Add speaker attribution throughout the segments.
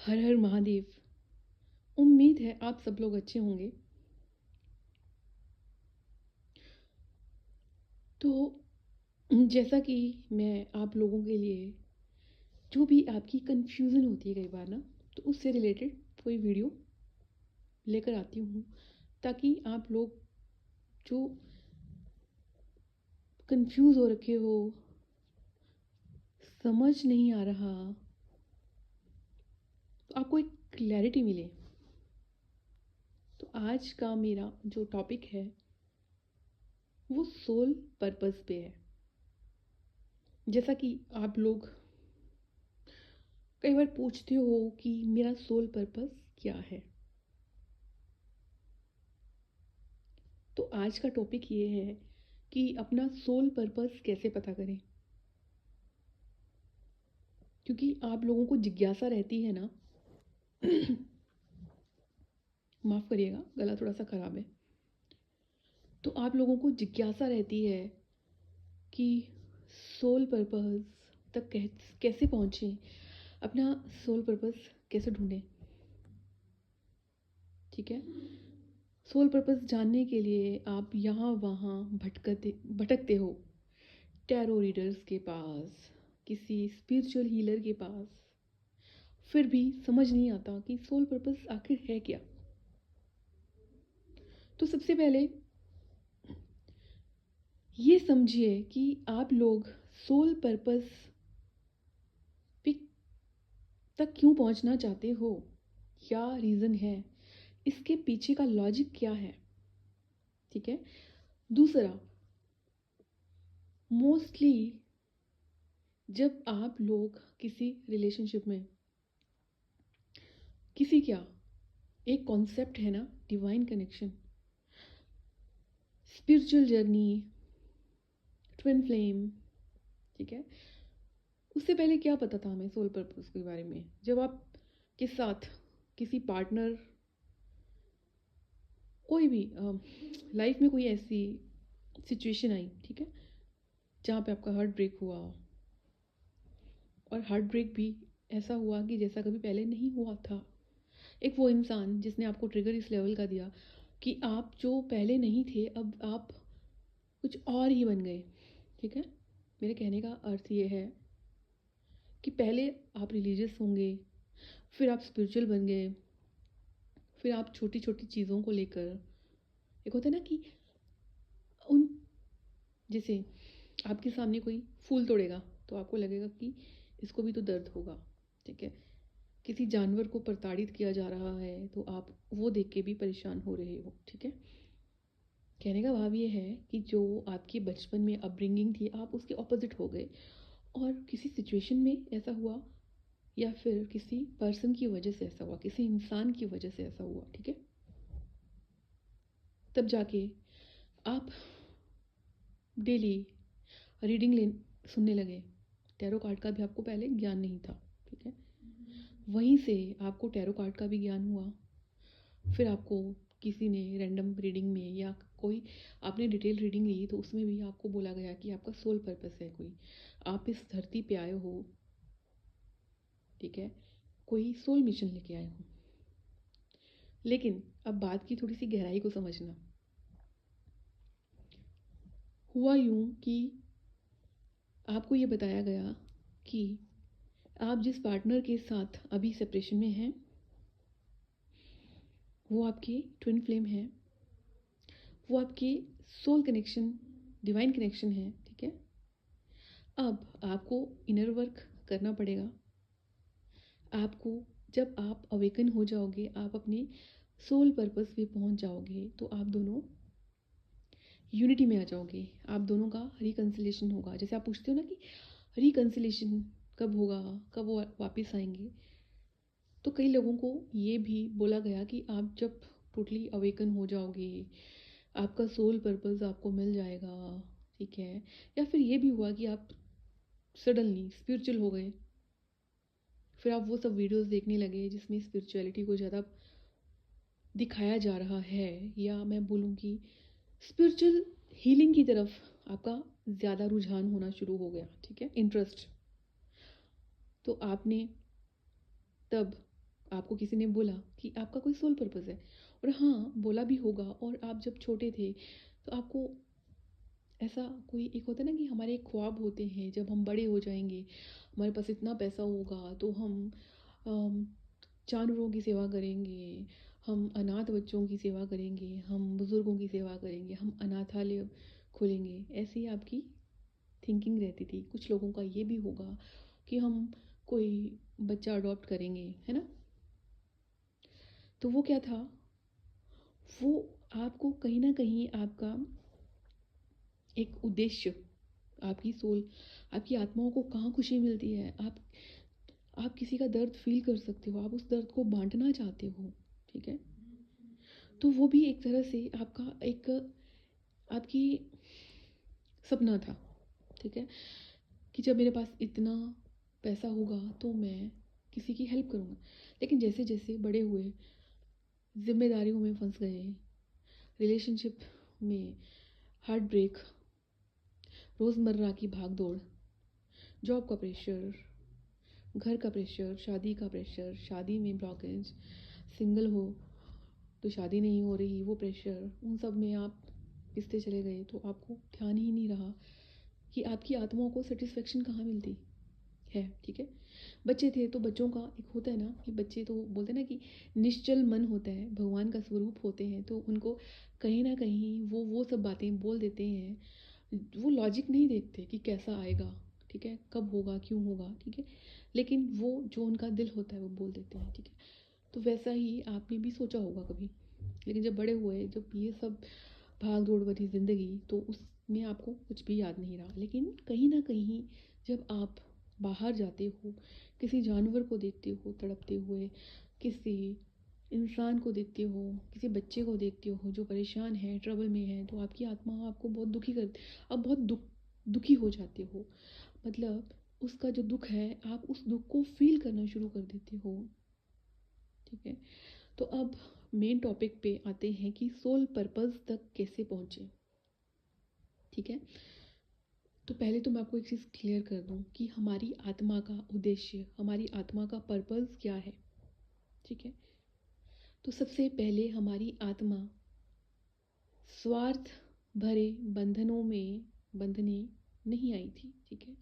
Speaker 1: हर हर महादेव। उम्मीद है आप सब लोग अच्छे होंगे। तो जैसा कि मैं आप लोगों के लिए जो भी आपकी कन्फ्यूज़न होती है कई बार ना, तो उससे रिलेटेड कोई वीडियो लेकर आती हूँ, ताकि आप लोग जो कंफ्यूज हो रखे हो, समझ नहीं आ रहा, तो आपको एक क्लैरिटी मिले। तो आज का मेरा जो टॉपिक है वो सोल पर्पस पे है। जैसा कि आप लोग कई बार पूछते हो कि मेरा सोल पर्पस क्या है, तो आज का टॉपिक ये है कि अपना सोल पर्पस कैसे पता करें। क्योंकि आप लोगों को जिज्ञासा रहती है ना। माफ़ करिएगा, गला थोड़ा सा ख़राब है। तो आप लोगों को जिज्ञासा रहती है कि सोल पर्पस तक कैसे पहुँचें, अपना सोल पर्पस कैसे ढूंढें। ठीक है, सोल पर्पस जानने के लिए आप यहाँ वहाँ भटकते हो, टैरो रीडर्स के पास, किसी स्पिरिचुअल हीलर के पास, फिर भी समझ नहीं आता कि सोल पर्पस आखिर है क्या। तो सबसे पहले ये समझिए कि आप लोग सोल पर्पस पे तक क्यों पहुंचना चाहते हो, क्या रीज़न है, इसके पीछे का लॉजिक क्या है। ठीक है, दूसरा, मोस्टली जब आप लोग किसी रिलेशनशिप में, किसी क्या, एक कॉन्सेप्ट है ना, divine connection, spiritual journey, twin flame. ठीक है, उससे पहले क्या पता था हमें सोल पर्पस के बारे में। जब आप के साथ किसी पार्टनर, कोई भी लाइफ में कोई ऐसी सिचुएशन आई, ठीक है, जहाँ पे आपका हार्ट ब्रेक हुआ, और हार्ट ब्रेक भी ऐसा हुआ कि जैसा कभी पहले नहीं हुआ था। एक वो इंसान जिसने आपको ट्रिगर इस लेवल का दिया कि आप जो पहले नहीं थे अब आप कुछ और ही बन गए। ठीक है, मेरे कहने का अर्थ ये है कि पहले आप रिलीजियस होंगे, फिर आप स्पिरिचुअल बन गए, फिर आप छोटी छोटी चीज़ों को लेकर, एक होता है ना कि उन, जैसे आपके सामने कोई फूल तोड़ेगा तो आपको लगेगा कि इसको भी तो दर्द होगा। ठीक है, किसी जानवर को प्रताड़ित किया जा रहा है तो आप वो देख के भी परेशान हो रहे हो। ठीक है, कहने का भाव ये है कि जो आपके बचपन में अपब्रिंगिंग थी आप उसके ऑपोजिट हो गए, और किसी सिचुएशन में ऐसा हुआ, या फिर किसी पर्सन की वजह से ऐसा हुआ, किसी इंसान की वजह से ऐसा हुआ। ठीक है, तब जाके आप डेली रीडिंग ले सुनने लगे। टैरो कार्ड का भी आपको पहले ज्ञान नहीं था। ठीक है, वहीं से आपको टैरो कार्ड का भी ज्ञान हुआ, फिर आपको किसी ने रैंडम रीडिंग में या कोई आपने डिटेल रीडिंग ली तो उसमें भी आपको बोला गया कि आपका सोल पर्पस है कोई, आप इस धरती पे आए हो। ठीक है, कोई सोल मिशन लेके आए हो। लेकिन अब बात की थोड़ी सी गहराई को समझना। हुआ यूं कि आपको ये बताया गया कि आप जिस पार्टनर के साथ अभी सेपरेशन में हैं वो आपके ट्विन फ्लेम है, वो आपके सोल कनेक्शन, डिवाइन कनेक्शन है। ठीक है, अब आपको इनर वर्क करना पड़ेगा। आपको, जब आप अवेकन हो जाओगे, आप अपने सोल पर्पस पे पहुंच जाओगे, तो आप दोनों यूनिटी में आ जाओगे, आप दोनों का रिकन्सिलेशन होगा। जैसे आप पूछते हो ना कि रिकन्सिलेशन कब होगा, कब वो वापस आएंगे, तो कई लोगों को ये भी बोला गया कि आप जब टोटली अवेकन हो जाओगे, आपका सोल पर्पस आपको मिल जाएगा। ठीक है, या फिर ये भी हुआ कि आप सडनली स्पिरिचुअल हो गए, फिर आप वो सब वीडियोस देखने लगे जिसमें स्पिरिचुअलिटी को ज़्यादा दिखाया जा रहा है, या मैं बोलूँ कि स्पिरिचुअल हीलिंग की तरफ आपका ज़्यादा रुझान होना शुरू हो गया। ठीक है, इंटरेस्ट। तो आपने तब आपको किसी ने बोला कि आपका कोई सोल पर्पस है, और हाँ बोला भी होगा, और आप जब छोटे थे तो आपको ऐसा कोई एक होता है ना कि हमारे एक ख्वाब होते हैं, जब हम बड़े हो जाएंगे हमारे पास इतना पैसा होगा तो हम अम, जानवरों की सेवा करेंगे, हम अनाथ बच्चों की सेवा करेंगे, हम बुज़ुर्गों की सेवा करेंगे, हम अनाथालय खोलेंगे। ऐसी आपकी थिंकिंग रहती थी। कुछ लोगों का ये भी होगा कि हम कोई बच्चा अडॉप्ट करेंगे, है ना? तो वो क्या था, वो आपको कहीं ना कहीं आपका एक उद्देश्य, आपकी सोल, आपकी आत्माओं को कहाँ खुशी मिलती है, आप किसी का दर्द फील कर सकते हो, आप उस दर्द को बांटना चाहते हो, ठीक है? तो वो भी एक तरह से आपका एक आपकी सपना था, ठीक है, कि जब मेरे पास इतना पैसा होगा तो मैं किसी की हेल्प करूँगा। लेकिन जैसे जैसे बड़े हुए, जिम्मेदारियों में फंस गए, रिलेशनशिप में हार्ट ब्रेक, रोज़मर्रा की भाग दौड़, जॉब का प्रेशर, घर का प्रेशर, शादी का प्रेशर, शादी में ब्लॉकेज, सिंगल हो तो शादी नहीं हो रही वो प्रेशर, उन सब में आप पिसते चले गए तो आपको ध्यान ही नहीं रहा कि आपकी आत्माओं को सेटिस्फेक्शन कहाँ मिलती है, ठीक है? बच्चे थे तो बच्चों का एक होता है ना कि बच्चे तो बोलते हैं ना कि निश्चल मन होता है, भगवान का स्वरूप होते हैं, तो उनको कहीं ना कहीं वो सब बातें बोल देते हैं। वो लॉजिक नहीं देखते कि कैसा आएगा, ठीक है, कब होगा, क्यों होगा, ठीक है, लेकिन वो जो उनका दिल होता है वो बोल देते हैं, ठीक है? तो वैसा ही आपने भी सोचा होगा कभी, लेकिन जब बड़े हुए, जब ये सब भाग दौड़ भरी ज़िंदगी, तो उसमें आपको कुछ भी याद नहीं रहा। लेकिन कहीं ना कहीं जब आप बाहर जाते हो, किसी जानवर को देखते हो तड़पते हुए, किसी इंसान को देखते हो, किसी बच्चे को देखते हो जो परेशान है, ट्रबल में है, तो आपकी आत्मा आपको बहुत दुखी कर, आप बहुत दुखी हो जाते हो। मतलब उसका जो दुख है, आप उस दुख को फील करना शुरू कर देते हो, ठीक है? तो अब मेन टॉपिक पे आते हैं कि सोल पर्पस तक कैसे पहुँचे, ठीक है? तो पहले तो मैं आपको एक चीज़ क्लियर कर दूं कि हमारी आत्मा का उद्देश्य, हमारी आत्मा का पर्पस क्या है, ठीक है? तो सबसे पहले हमारी आत्मा स्वार्थ भरे बंधनों में बंधने नहीं आई थी, ठीक है?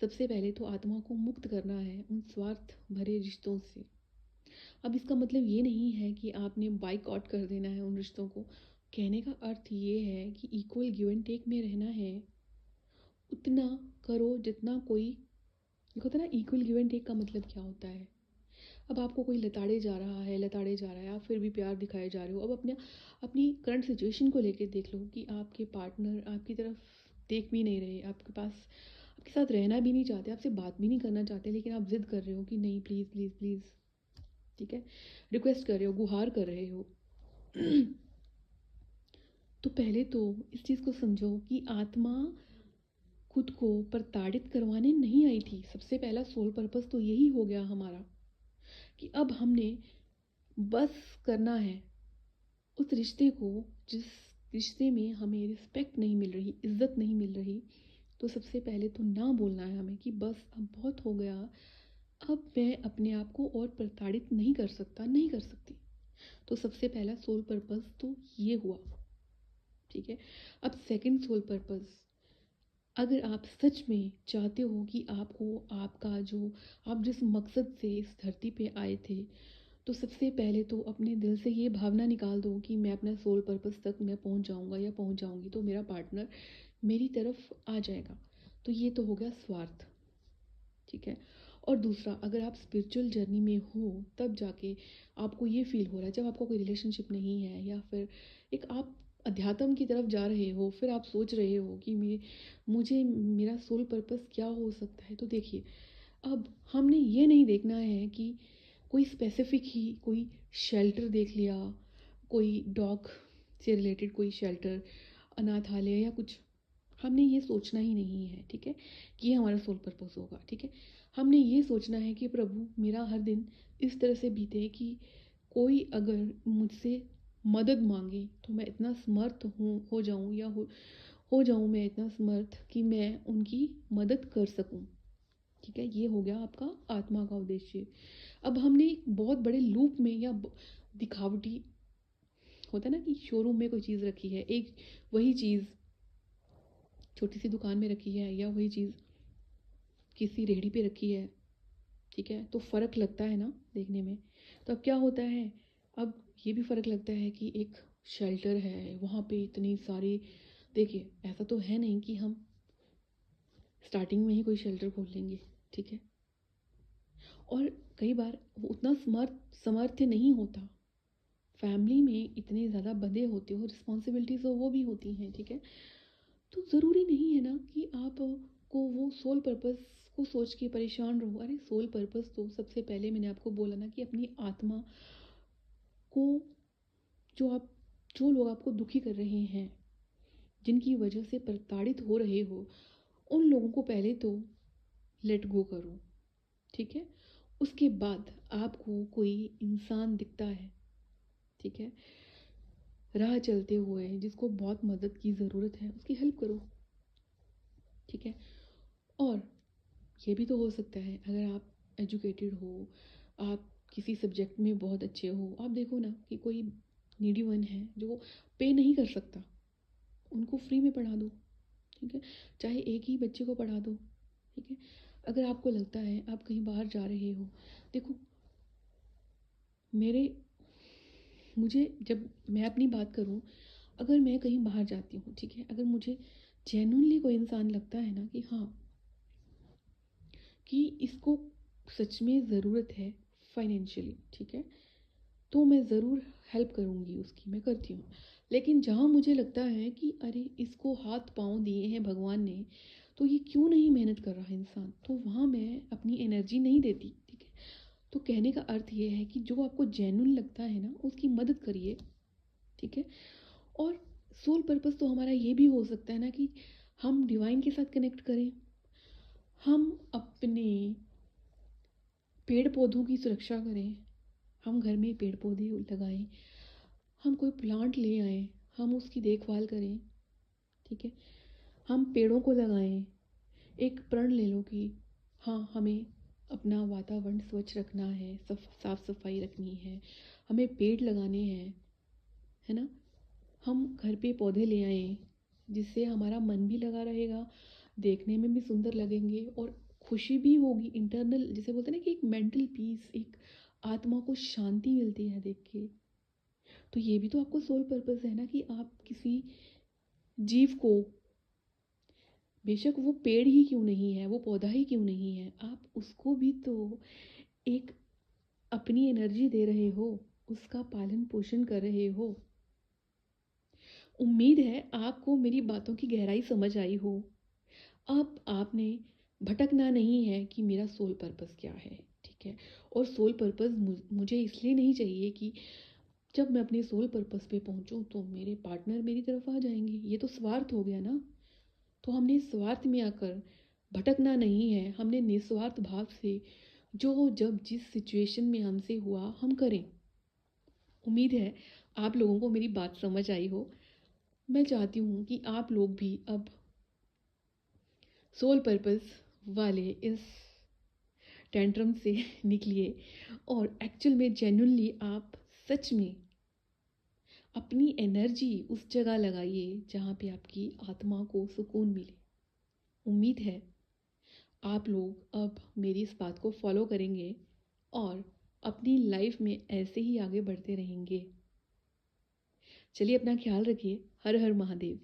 Speaker 1: सबसे पहले तो आत्मा को मुक्त करना है उन स्वार्थ भरे रिश्तों से। अब इसका मतलब ये नहीं है कि आपने बाइकआउट कर देना है उन रिश्तों को। कहने का अर्थ ये है कि इक्वल गिव एंड टेक में रहना है, उतना करो जितना कोई, एक होता है ना इक्वल गिव एंड टेक का मतलब क्या होता है। अब आपको कोई लताड़े जा रहा है, लताड़े जा रहा है, आप फिर भी प्यार दिखाए जा रहे हो। अब अपने अपनी करंट सिचुएशन को लेके देख लो कि आपके पार्टनर आपकी तरफ देख भी नहीं रहे, आपके पास आपके साथ रहना भी नहीं चाहते, आपसे बात भी नहीं करना चाहते, लेकिन आप जिद कर रहे हो कि नहीं, प्लीज़ प्लीज़ प्लीज़, ठीक है, रिक्वेस्ट कर रहे हो, गुहार कर रहे हो। तो पहले तो इस चीज़ को समझो कि आत्मा खुद को प्रताड़ित करवाने नहीं आई थी। सबसे पहला सोल पर्पस तो यही हो गया हमारा कि अब हमने बस करना है उस रिश्ते को, जिस रिश्ते में हमें रिस्पेक्ट नहीं मिल रही, इज्जत नहीं मिल रही। तो सबसे पहले तो ना बोलना है हमें कि बस अब बहुत हो गया, अब मैं अपने आप को और प्रताड़ित नहीं कर सकता, नहीं कर सकती। तो सबसे पहला सोल पर्पस तो ये हुआ, ठीक है? अब सेकंड सोल पर्पस, अगर आप सच में चाहते हो कि आपको आपका जो, आप जिस मकसद से इस धरती पे आए थे, तो सबसे पहले तो अपने दिल से ये भावना निकाल दो कि मैं अपना सोल पर्पस तक मैं पहुंच जाऊंगा या पहुंच जाऊंगी तो मेरा पार्टनर मेरी तरफ आ जाएगा। तो ये तो हो गया स्वार्थ, ठीक है? और दूसरा, अगर आप स्पिरिचुअल जर्नी में हो तब जाके आपको ये फील हो रहा है, जब आपका कोई रिलेशनशिप नहीं है या फिर एक आप अध्यात्म की तरफ जा रहे हो, फिर आप सोच रहे हो कि मुझे मेरा सोल पर्पस क्या हो सकता है। तो देखिए, अब हमने ये नहीं देखना है कि कोई स्पेसिफिक ही कोई शेल्टर देख लिया, कोई डॉग से रिलेटेड कोई शेल्टर, अनाथालय या कुछ, हमने ये सोचना ही नहीं है, ठीक है, कि ये हमारा सोल पर्पस होगा, ठीक है? हमने ये सोचना है कि प्रभु मेरा हर दिन इस तरह से बीते कि कोई अगर मुझसे मदद मांगे तो मैं इतना समर्थ हो जाऊं, या हो जाऊं मैं इतना समर्थ कि मैं उनकी मदद कर सकूं, ठीक है, ये हो गया आपका आत्मा का उद्देश्य। अब हमने एक बहुत बड़े लूप में या दिखावटी होता है ना कि शोरूम में कोई चीज़ रखी है, एक वही चीज़ छोटी सी दुकान में रखी है या वही चीज़ किसी रेहड़ी पे रखी है, ठीक है, तो फ़र्क लगता है ना देखने में। तो अब क्या होता है, अब ये भी फ़र्क लगता है कि एक शेल्टर है वहाँ पे इतनी सारी, देखिए ऐसा तो है नहीं कि हम स्टार्टिंग में ही कोई शेल्टर खोल लेंगे, ठीक है, और कई बार वो उतना समर्थ्य नहीं होता, फैमिली में इतने ज़्यादा बंधे होते हो, रिस्पॉन्सिबिलिटीज़ तो वो भी होती हैं, ठीक है, तो ज़रूरी नहीं है ना कि आप को वो सोल पर्पस को सोच के परेशान रहो। अरे सोल पर्पस तो सबसे पहले मैंने आपको बोला ना कि अपनी आत्मा को, जो लोग आपको दुखी कर रहे हैं, जिनकी वजह से प्रताड़ित हो रहे हो, उन लोगों को पहले तो लेट गो करो, ठीक है, उसके बाद आपको कोई इंसान दिखता है, ठीक है, राह चलते हुए जिसको बहुत मदद की ज़रूरत है, उसकी हेल्प करो, ठीक है। और ये भी तो हो सकता है, अगर आप एजुकेटेड हो, आप किसी सब्जेक्ट में बहुत अच्छे हो, आप देखो ना कि कोई नीडी वन है जो पे नहीं कर सकता, उनको फ्री में पढ़ा दो, ठीक है, चाहे एक ही बच्चे को पढ़ा दो, ठीक है। अगर आपको लगता है आप कहीं बाहर जा रहे हो, देखो मेरे मुझे जब मैं अपनी बात करूं, अगर मैं कहीं बाहर जाती हूँ, ठीक है, अगर मुझे जेन्युइनली कोई इंसान लगता है ना कि हाँ कि इसको सच में ज़रूरत है फाइनेंशियली, ठीक है, तो मैं ज़रूर हेल्प करूँगी उसकी, मैं करती हूँ। लेकिन जहाँ मुझे लगता है कि अरे इसको हाथ पाँव दिए हैं भगवान ने, तो ये क्यों नहीं मेहनत कर रहा है इंसान, तो वहाँ मैं अपनी एनर्जी नहीं देती, ठीक है। तो कहने का अर्थ ये है कि जो आपको जेन्युइन लगता है ना उसकी मदद करिए, ठीक है। और सोल पर्पस तो हमारा ये भी हो सकता है ना कि हम डिवाइन के साथ कनेक्ट करें, हम अपने पेड़ पौधों की सुरक्षा करें, हम घर में पेड़ पौधे लगाएं, हम कोई प्लांट ले आएं, हम उसकी देखभाल करें, ठीक है, हम पेड़ों को लगाएं, एक प्रण ले लो कि हाँ हमें अपना वातावरण स्वच्छ रखना है, साफ सफाई रखनी है, हमें पेड़ लगाने हैं, है ना, हम घर पे पौधे ले आएं जिससे हमारा मन भी लगा रहेगा, देखने में भी सुंदर लगेंगे और खुशी भी होगी इंटरनल, जिसे बोलते हैं ना कि एक मेंटल पीस, एक आत्मा को शांति मिलती है देख के। तो ये भी तो आपको सोल पर्पस है ना कि आप किसी जीव को, बेशक वो पेड़ ही क्यों नहीं है, वो पौधा ही क्यों नहीं है, आप उसको भी तो एक अपनी एनर्जी दे रहे हो, उसका पालन पोषण कर रहे हो। उम्मीद है आपको मेरी बातों की गहराई समझ आई हो। अब आपने भटकना नहीं है कि मेरा सोल पर्पस क्या है, ठीक है। और सोल पर्पस मुझे इसलिए नहीं चाहिए कि जब मैं अपने सोल पर्पस पे पहुंचूं तो मेरे पार्टनर मेरी तरफ आ जाएंगे, ये तो स्वार्थ हो गया ना। तो हमने स्वार्थ में आकर भटकना नहीं है, हमने निस्वार्थ भाव से जो जब जिस सिचुएशन में हमसे हुआ हम करें। उम्मीद है आप लोगों को मेरी बात समझ आई हो। मैं चाहती हूँ कि आप लोग भी अब सोल पर्पस वाले इस टेंट्रम से निकलिए और एक्चुअल में जेन्युइनली आप सच में अपनी एनर्जी उस जगह लगाइए जहाँ पे आपकी आत्मा को सुकून मिले। उम्मीद है आप लोग अब मेरी इस बात को फॉलो करेंगे और अपनी लाइफ में ऐसे ही आगे बढ़ते रहेंगे। चलिए अपना ख्याल रखिए। हर हर महादेव।